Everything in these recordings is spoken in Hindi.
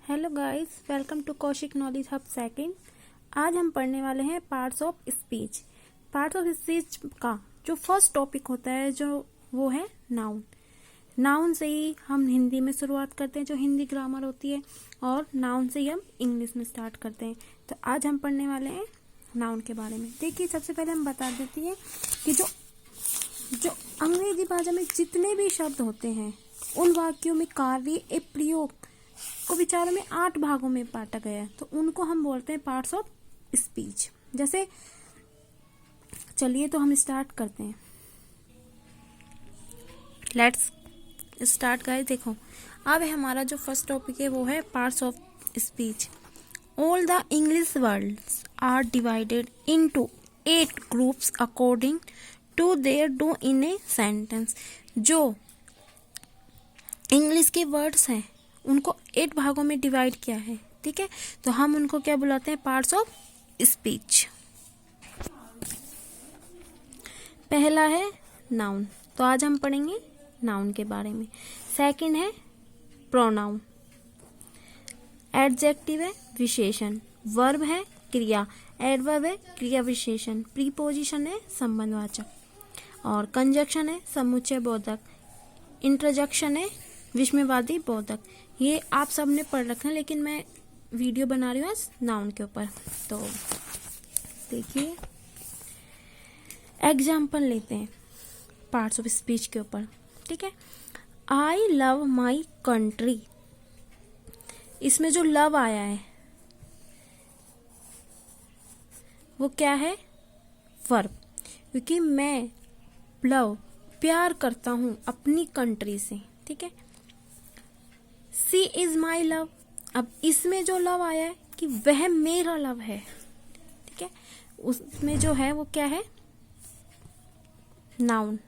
Hello guys, welcome to Kaushik knowledge hub second. आज हम पढ़ने वाले हैं parts of speech. Parts of speech का जो फर्स्ट टॉपिक होता है वो है नाउन। नाउन से ही हम हिंदी में शुरुआत करते हैं, जो हिंदी ग्रामर होती है, और नाउन से ही हम इंग्लिश में स्टार्ट करते हैं। तो आज हम पढ़ने वाले हैं नाउन के बारे में। देखिए, सबसे पहले हम बता देती हैं कि जो अंग्रेजी भाषा में जितने भी शब्द होते हैं उन वाक्यों में कार्य ए प्रयोग को विचारों में 8 भागों में बांटा गया है, तो उनको हम बोलते हैं पार्ट्स ऑफ स्पीच। जैसे चलिए तो हम स्टार्ट करते हैं। Let's start guys. देखो, अब हमारा जो फर्स्ट टॉपिक है वो है parts of speech. All the English words are divided into 8 groups according to their do in a sentence. जो इंग्लिश के वर्ड्स हैं उनको 8 भागों में डिवाइड किया है, ठीक है। तो हम उनको क्या बुलाते हैं? Parts of speech. पहला है नाउन, तो आज हम पढ़ेंगे नाउन के बारे में। सेकंड है प्रोनाउन। एडजेक्टिव है विशेषण। वर्ब है क्रिया। एडवर्ब है क्रिया विशेषण। प्रीपोजिशन है संबंधवाचक। और कंजक्शन है समुच्चय बोधक। इंटरजेक्शन है विस्मयवादी बोधक। ये आप सबने पढ़ रखा है, लेकिन मैं वीडियो बना रही हूँ आज नाउन के ऊपर। तो देखिए, एग्जाम्पल लेते हैं पार्ट्स ऑफ स्पीच के ऊपर, ठीक है। I love my country. इसमें जो लव आया है वो क्या है? वर्ब, क्योंकि मैं लव प्यार करता हूं अपनी कंट्री से, ठीक है। सी इज माई लव। अब इसमें जो लव आया है कि वह मेरा लव है, ठीक है। उसमें जो है वो क्या है? नाउन।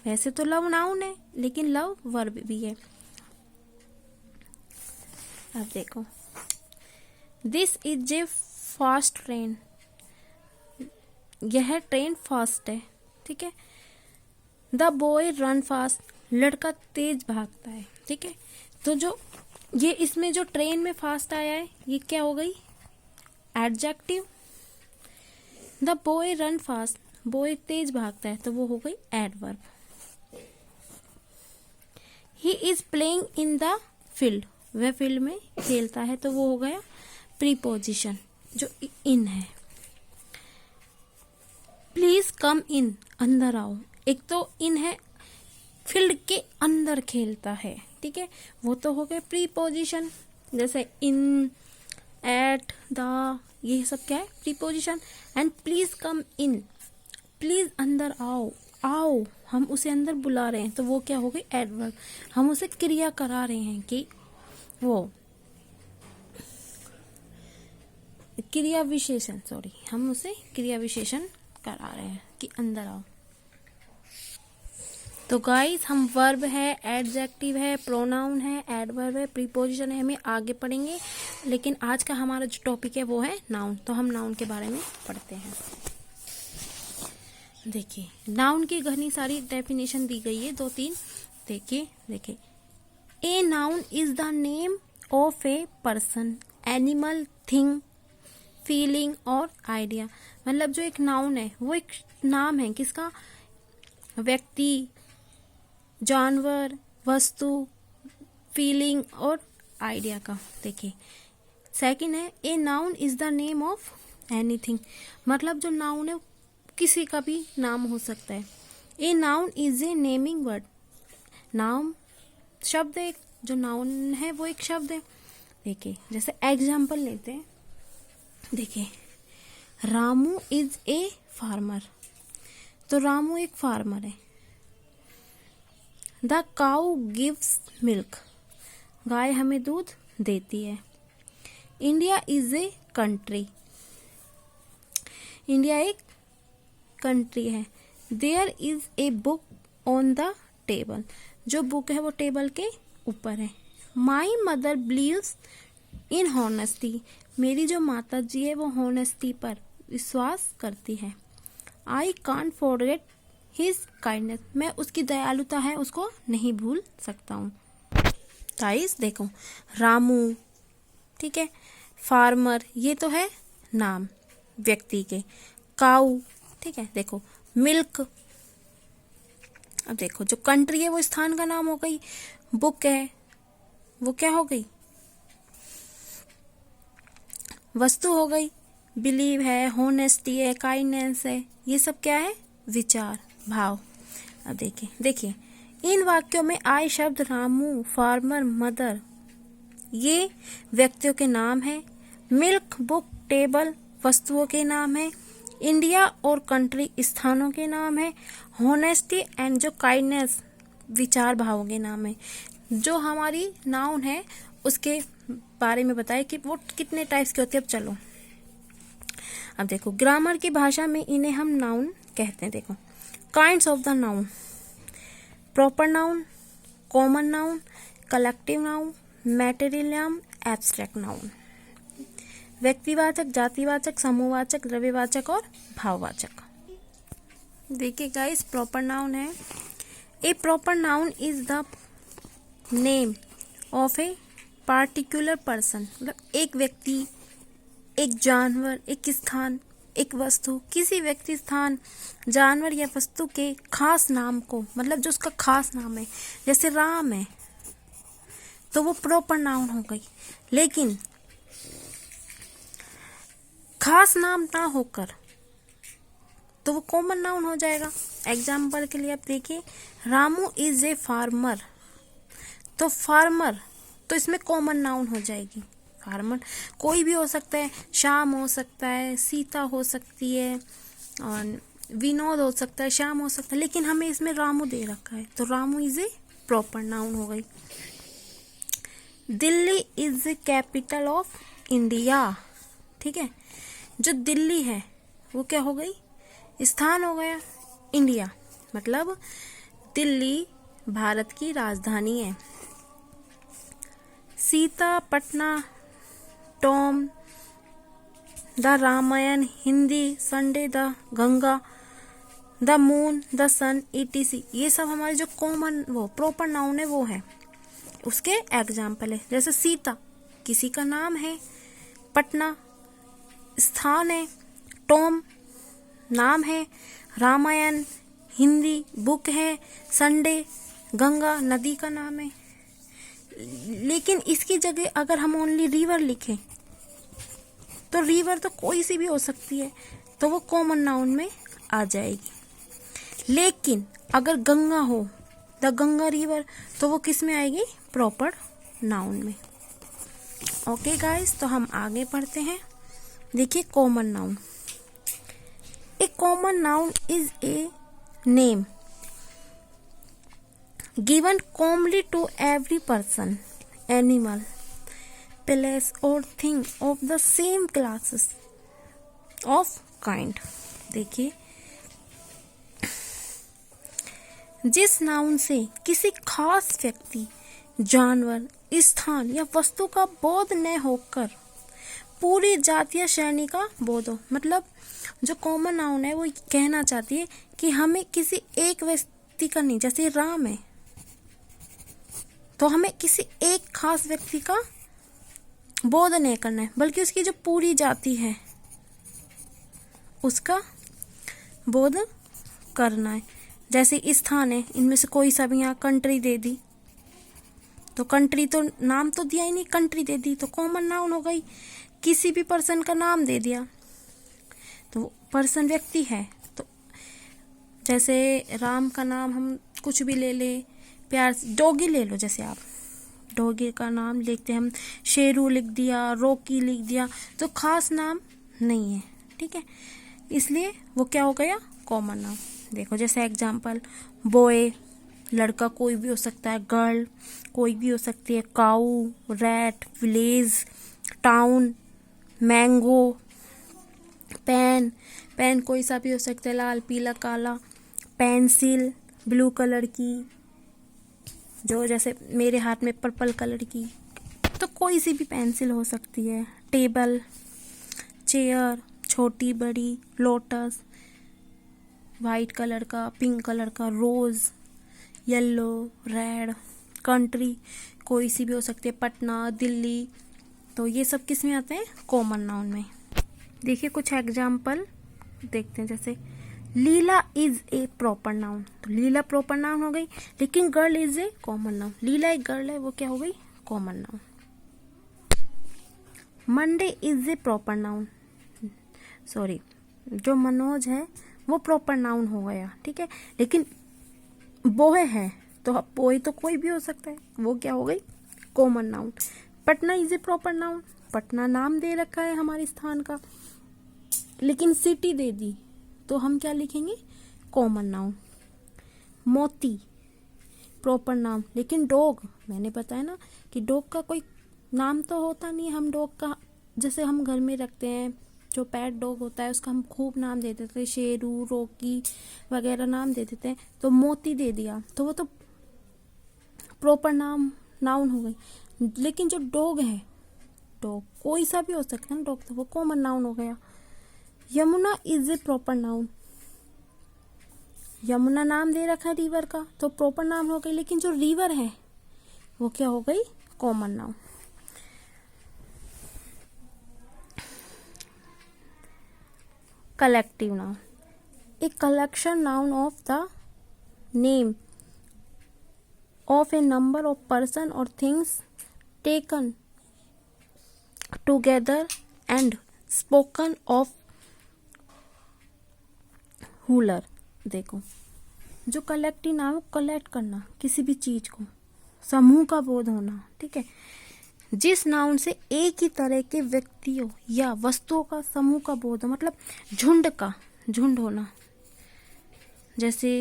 वैसे तो लव नाउन है, लेकिन लव वर्ब भी है। अब देखो, this is a fast train. यह ट्रेन फास्ट है, ठीक है। The boy run fast. लड़का तेज भागता है, ठीक है। तो जो ये इसमें जो ट्रेन में फास्ट आया है ये क्या हो गई? Adjective. The boy run fast, boy तेज भागता है, तो वो हो गई adverb. He is playing in the field. वह फील्ड में खेलता है, तो वो हो गया प्रीपोजिशन जो इन है। प्लीज कम इन, अंदर आओ। एक तो इन है, फील्ड के अंदर खेलता है, ठीक है, वो तो हो गए प्रीपोजिशन। जैसे इन, एट, द, ये सब क्या है? Preposition. And please come in, please अंदर आओ। आओ, हम उसे अंदर बुला रहे हैं, तो वो क्या हो गई? एडवर्ब। हम उसे क्रिया करा रहे हैं कि वो क्रिया विशेषण, सॉरी, हम उसे क्रिया विशेषण करा रहे हैं कि अंदर आओ। तो गाइस, हम वर्ब है, एडजेक्टिव है, प्रोनाउन है, एडवर्ब है, प्रीपोजिशन है, हमें आगे पढ़ेंगे। लेकिन आज का हमारा जो टॉपिक है वो है नाउन। तो हम नाउन के बारे में पढ़ते हैं। देखिए, नाउन की घनी सारी डेफिनेशन दी गई है, 2-3। देखिए, a noun is the name of a person, animal, thing, feeling और आइडिया। मतलब जो एक नाउन है वो एक नाम है किसका? व्यक्ति, जानवर, वस्तु, फीलिंग और आइडिया का। देखिए, सेकंड है a noun is the name of anything. मतलब जो नाउन है किसी का भी नाम हो सकता है। A noun is a naming word. Noun शब्द है, जो नाउन है वो एक शब्द है। देखिए, जैसे एग्जाम्पल लेते हैं। देखिए, रामू इज ए फार्मर। तो रामू एक फार्मर है। The cow gives milk. गाय हमें दूध देती है। India is a country. India एक कंट्री है। There is a book on the table. जो बुक है वो टेबल के ऊपर है। My mother believes in honesty. मेरी जो माता जी है वो हॉनेस्टी पर विश्वास करती है। I can't forget his kindness. मैं उसकी दयालुता है उसको नहीं भूल सकता हूँ। गाइस देखो, रामू, ठीक है। फार्मर ये तो है नाम व्यक्ति के। काऊ, ठीक है, देखो मिल्क। अब देखो जो कंट्री है वो स्थान का नाम हो गई। बुक है वो क्या हो गई, वस्तु हो गई। बिलीव है, होनेस्टी है, काइंडनेस है, ये सब क्या है, विचार, भाव। अब देखिए इन वाक्यों में आई शब्द रामू, फार्मर, मदर ये व्यक्तियों के नाम है। मिल्क, बुक, टेबल वस्तुओं के नाम है। इंडिया और कंट्री स्थानों के नाम है। होनेस्टी एंड जो काइंडनेस विचार भावों के नाम है। जो हमारी नाउन है उसके बारे में बताए कि वो कितने टाइप्स के होते हैं। अब चलो अब देखो ग्रामर की भाषा में इन्हें हम नाउन कहते हैं। देखो kinds of the noun, proper noun, common noun, collective noun, material noun, abstract noun. व्यक्तिवाचक, जातिवाचक, समूहवाचक, द्रव्यवाचक और भाववाचक। देखिए गाइस प्रॉपर नाउन है, a proper noun is the name of a particular person. मतलब एक व्यक्ति, एक जानवर, एक स्थान, एक वस्तु, किसी व्यक्ति, स्थान, जानवर या वस्तु के खास नाम को, मतलब जो उसका खास नाम है, जैसे राम है तो वो प्रॉपर नाउन हो गई। लेकिन खास नाम ना होकर तो वो कॉमन नाउन हो जाएगा। एग्जाम्पल के लिए आप देखिए रामू इज ए फार्मर, तो फार्मर तो इसमें कॉमन नाउन हो जाएगी। फार्मर कोई भी हो सकता है, श्याम हो सकता है, सीता हो सकती है, और विनोद हो सकता है, श्याम हो सकता है, लेकिन हमें इसमें रामू दे रखा है तो Ramu is a proper noun हो गई। Delhi is the capital of India, ठीक है, जो दिल्ली है वो क्या हो गई, स्थान हो गया। इंडिया मतलब दिल्ली भारत की राजधानी है। Sita, Patna, Tom, the Ramayana, Hindi, Sunday, the Ganga, the moon, the sun, ETC ये सब हमारे जो कॉमन वो प्रॉपर नाउन है वो है, उसके एग्जाम्पल है। जैसे सीता किसी का नाम है, पटना स्थान है, टॉम नाम है, रामायण हिंदी बुक है, संडे गंगा नदी का नाम है। लेकिन इसकी जगह अगर हम ओनली रिवर लिखें तो रिवर तो कोई सी भी हो सकती है तो वो कॉमन नाउन में आ जाएगी। लेकिन अगर गंगा हो, द गंगा रिवर, तो वो किस में आएगी, प्रॉपर नाउन में। ओके गाइस, तो हम आगे पढ़ते हैं। देखिए common noun, A common noun is a name given commonly to every person, animal, place or thing of the same classes of kind। देखिए जिस नाउन से किसी खास व्यक्ति, जानवर, स्थान या वस्तु का बोध न होकर पूरी जाति या श्रेणी का बोध हो। मतलब जो कॉमन नाउन है वो कहना चाहती है कि हमें किसी एक व्यक्ति का नहीं, जैसे राम है तो हमें किसी एक खास व्यक्ति का बोध नहीं करना है, बल्कि उसकी जो पूरी जाति है उसका बोध करना है। जैसे स्थान है, इनमें से कोई सा भी यहाँ कंट्री दे दी तो कंट्री तो नाम तो दिया ही नहीं, कंट्री दे दी तो कॉमन नाउन हो गई। किसी भी पर्सन का नाम दे दिया तो पर्सन व्यक्ति है। तो जैसे राम का नाम हम कुछ भी ले ले, प्यार से डॉगी ले लो, जैसे आप डॉगी का नाम लिखते हैं हम, शेरू लिख दिया, रॉकी लिख दिया, तो खास नाम नहीं है, ठीक है, इसलिए वो क्या हो गया, कॉमन नाम। देखो जैसे एग्जांपल बॉय लड़का कोई भी हो सकता है, गर्ल कोई भी हो सकती है, cow, rat, village, town, mango, pen, pen कोई सा भी हो सकता है, लाल, पीला, काला, पेंसिल ब्लू कलर की, जो जैसे मेरे हाथ में पर्पल कलर की, तो कोई सी भी पेंसिल हो सकती है। टेबल, चेयर, छोटी बड़ी, लोटस, वाइट कलर का, पिंक कलर का, रोज, येलो, रेड, कंट्री कोई सी भी हो सकती है, पटना, दिल्ली, तो ये सब किस में आते हैं, कॉमन नाउन में। देखिए कुछ एग्जाम्पल देखते हैं, जैसे Leela is a proper noun, तो लीला प्रॉपर नाउन हो गई, लेकिन girl is a common noun. Leela एक गर्ल है, वो क्या हो गई, common noun. Monday is a proper noun, sorry जो मनोज है वो प्रॉपर नाउन हो गया, ठीक है, लेकिन बोहे है तो बोहे तो कोई भी हो सकता है, वो क्या हो गई, common noun. Patna is a proper noun, Patna नाम दे रखा है हमारे स्थान का, लेकिन सिटी दे दी तो हम क्या लिखेंगे, कॉमन नाउन। मोती प्रॉपर नाम, लेकिन डॉग, मैंने बताया ना कि डॉग का कोई नाम तो होता नहीं, हम डॉग का जैसे हम घर में रखते हैं जो पेट डॉग होता है उसका हम खूब नाम दे देते हैं, शेरू, रॉकी वगैरह नाम दे देते हैं, तो मोती दे दिया तो वो तो प्रॉपर नाउन हो गई। लेकिन जो डॉग है, डॉग कोई सा भी हो सकता है ना डॉग, तो वो कॉमन नाउन हो गया। Yamuna is a proper noun, Yamuna नाम दे रखा है रिवर का तो प्रॉपर नाम हो गई, लेकिन जो रिवर है वो क्या हो गई, common noun. Collective noun, a collection noun of the name of a number of person or things taken together and spoken of wholer। देखो जो कलेक्टिव नाउन, कलेक्ट करना किसी भी चीज को, समूह का बोध होना, ठीक है, जिस नाउन से एक ही तरह के व्यक्तियों या वस्तुओं का समूह का बोध हो, मतलब झुंड होना, जैसे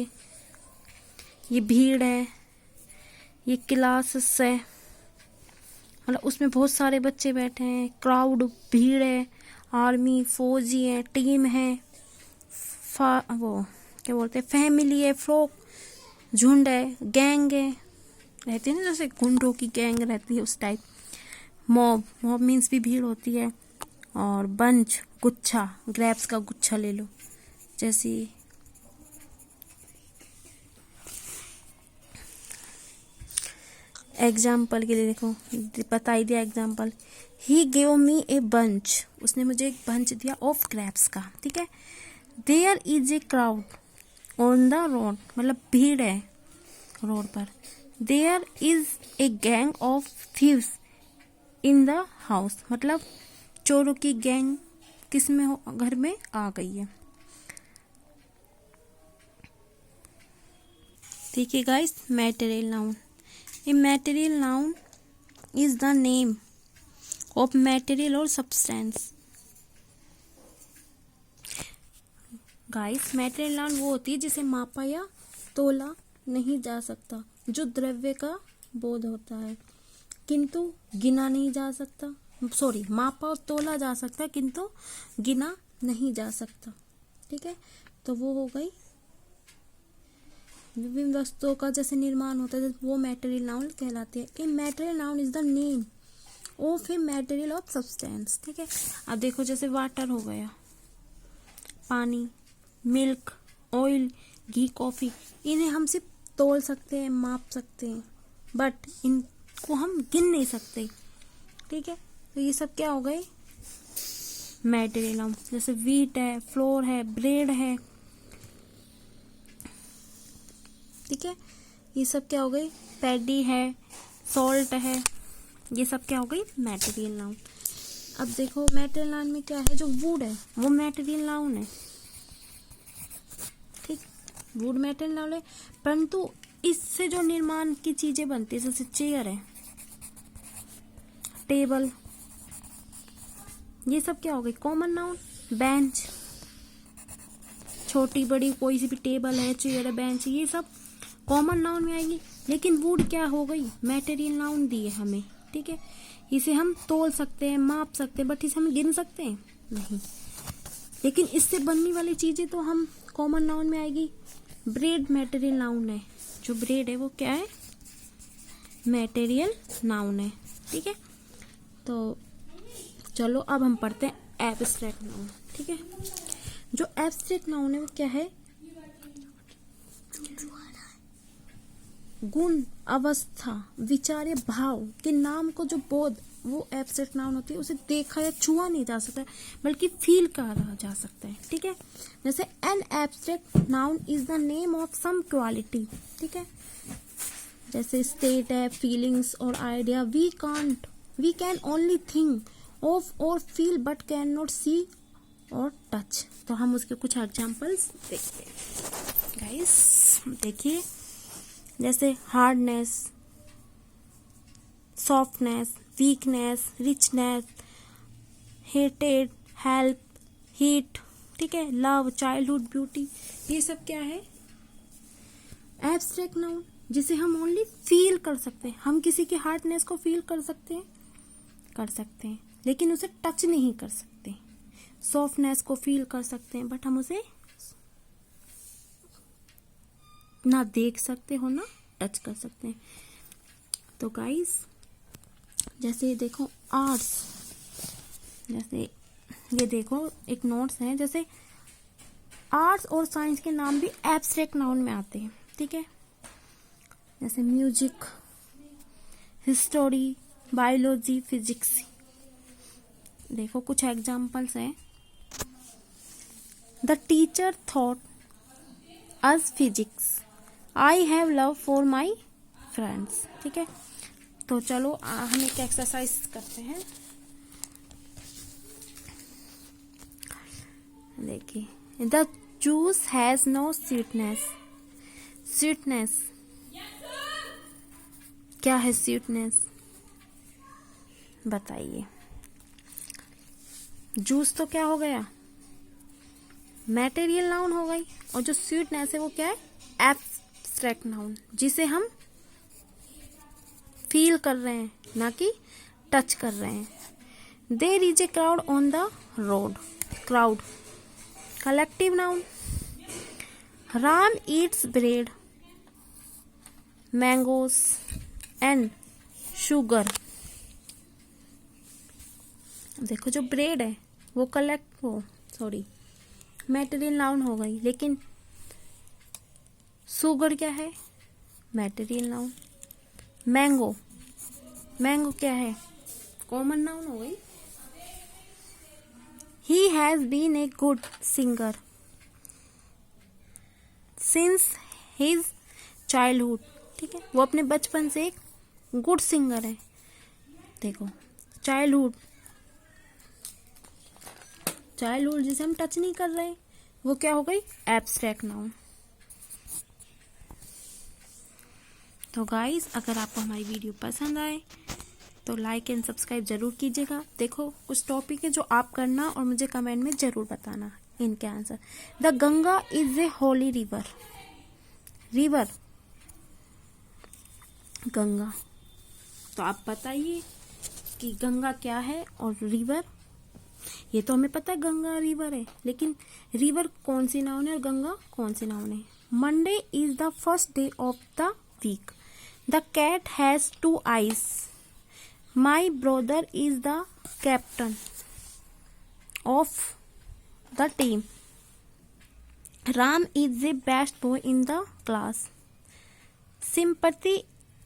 ये भीड़ है, ये क्लास है, मतलब उसमें बहुत सारे बच्चे बैठे हैं, क्राउड भीड़ है, आर्मी फौजी है, टीम है, वो क्या बोलते हैं, फैमिली है, फ्लोक झुंड है, गैंग है, रहती है ना जैसे गुंडों की गैंग रहती है उस टाइप। मॉब मीन्स भी भीड़ होती है, और बंच गुच्छा, ग्रेप्स का गुच्छा ले लो, जैसे एग्जाम्पल के लिए देखो बता ही दिया example, he gave me a bunch, उसने मुझे एक बंच दिया ऑफ ग्रेप्स का, ठीक है। There is a crowd on the road, मतलब भीड़ है रोड पर। There is a gang of thieves in the house, मतलब चोरों की गैंग किस में हो, घर में आ गई है। ठीक है guys, material noun, A material noun is the name of material और सब्सटेंस। गाइस मैटेरियल नाउन वो होती है जिसे मापा या तोला नहीं जा सकता, जो द्रव्य का बोध होता है किंतु गिना नहीं जा सकता, सॉरी मापा और तोला जा सकता है किंतु गिना नहीं जा सकता, ठीक है। तो वो हो गई विभिन्न वस्तुओं का जैसे निर्माण होता है, वो मैटेरियल नाउन कहलाते हैं। A material noun is the name of a material of substance, ठीक है। अब देखो जैसे वाटर हो गया, पानी, मिल्क, ऑयल, घी, कॉफी, इन्हें हम सिर्फ तोल सकते हैं, माप सकते हैं, बट इनको हम गिन नहीं सकते, ठीक है। तो ये सब क्या हो गए, मैटेरियल नाउन। जैसे व्हीट है, फ्लोर है, ब्रेड है, ठीक है, ये सब क्या हो गई, पैडी है, सॉल्ट है, ये सब क्या हो गई, मैटेरियल नाउन। अब देखो मैटेरियल नाउन में क्या है, जो वुड है वो मैटेरियल नाउन है, ठीक, वुड मैटेरियल नाउन है, परंतु इससे जो निर्माण की चीजें बनती है जैसे चेयर है, टेबल, ये सब क्या हो गई, कॉमन नाउन। बेंच, छोटी बड़ी कोई सी भी टेबल है, चेयर है, बेंच, ये सब कॉमन नाउन में आएगी। लेकिन वुड क्या हो गई, मैटेरियल नाउन दी है हमें, ठीक है। इसे हम तोल सकते हैं, माप सकते हैं, बट इसे हम गिन सकते हैं नहीं। लेकिन इससे बनने वाली चीजें तो हम कॉमन नाउन में आएगी। ब्रेड मैटेरियल नाउन है, जो ब्रेड है वो क्या है, मैटेरियल नाउन है, ठीक है। तो चलो अब हम पढ़ते हैं एब्स्ट्रैक्ट नाउन, ठीक है। जो एब्स्ट्रैक्ट नाउन है वो क्या है, गुण, अवस्था, विचार या भाव के नाम को जो बोध वो एब्स्ट्रैक्ट नाउन होती है, उसे देखा या छुआ नहीं जा सकता, बल्कि फील करा जा सकता है। ठीक है, जैसे an abstract noun is the name of some quality. ठीक है, जैसे स्टेट है, फीलिंग्स और idea. We can only think of or feel but can not see or touch. तो हम उसके कुछ एग्जांपल्स देखते हैं गाइस। देखिए, जैसे hardness, softness, weakness, richness, hated, help, heat. ठीक है, लव, चाइल्डहुड, ब्यूटी, ये सब क्या है? एब्स्ट्रैक्ट नाउन, जिसे हम ओनली फील कर सकते हैं। हम किसी के हार्डनेस को फील कर सकते हैं, लेकिन उसे टच नहीं कर सकते। सॉफ्टनेस को फील कर सकते हैं, बट हम उसे ना देख सकते हो ना टच कर सकते हैं। तो गाइस, जैसे देखो आर्ट्स, जैसे ये देखो एक नोट्स है, जैसे आर्ट्स और साइंस के नाम भी एब्स्ट्रैक्ट नाउन में आते हैं। ठीक है, जैसे म्यूजिक, हिस्टोरी, बायोलॉजी, फिजिक्स। देखो कुछ एग्जांपल्स हैं। The teacher thought us physics, I have love for my friends. ठीक है, तो चलो हम एक एक्सरसाइज करते हैं। देखिए, the juice has no sweetness. Sweetness क्या है? स्वीटनेस बताइए। जूस तो क्या हो गया? मटेरियल नाउन हो गई, और जो स्वीटनेस है वो क्या है? एब्स्ट्रैक्ट नाउन, जिसे हम फील कर रहे हैं, ना कि टच कर रहे हैं। There is a crowd on the road. Crowd collective noun. Ram eats bread, mangoes and sugar. देखो, जो ब्रेड है वो मटेरियल नाउन हो गई, लेकिन शुगर क्या है? Material noun. मैंगो क्या है? कॉमन नाउन हो गई। He has been a good singer since his childhood. ठीक है, वो अपने बचपन से एक गुड सिंगर है। देखो, चाइल्डहुड जिसे हम टच नहीं कर रहे, वो क्या हो गई? Abstract noun. तो गाइस, अगर आपको हमारी वीडियो पसंद आए तो लाइक एंड सब्सक्राइब जरूर कीजिएगा। देखो, कुछ टॉपिक है जो आप करना और मुझे कमेंट में जरूर बताना इनके answer. The Ganga is a Holi river. Ganga, तो आप बताइए कि गंगा क्या है, और रिवर, ये तो हमें पता है गंगा रिवर है, लेकिन रिवर कौन सी नाउन है और गंगा कौन सी नाउन है? Monday is the first day of the week. The cat has 2 eyes। My brother is the captain of the team. Ram is the best boy in the class. Sympathy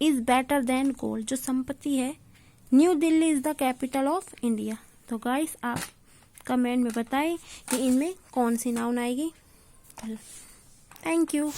is better than gold. जो संपत्ति है, New Delhi is the capital of India. तो गाइस, आप कमेंट में बताएं कि इनमें कौन सी नाउन आएगी। Thank you.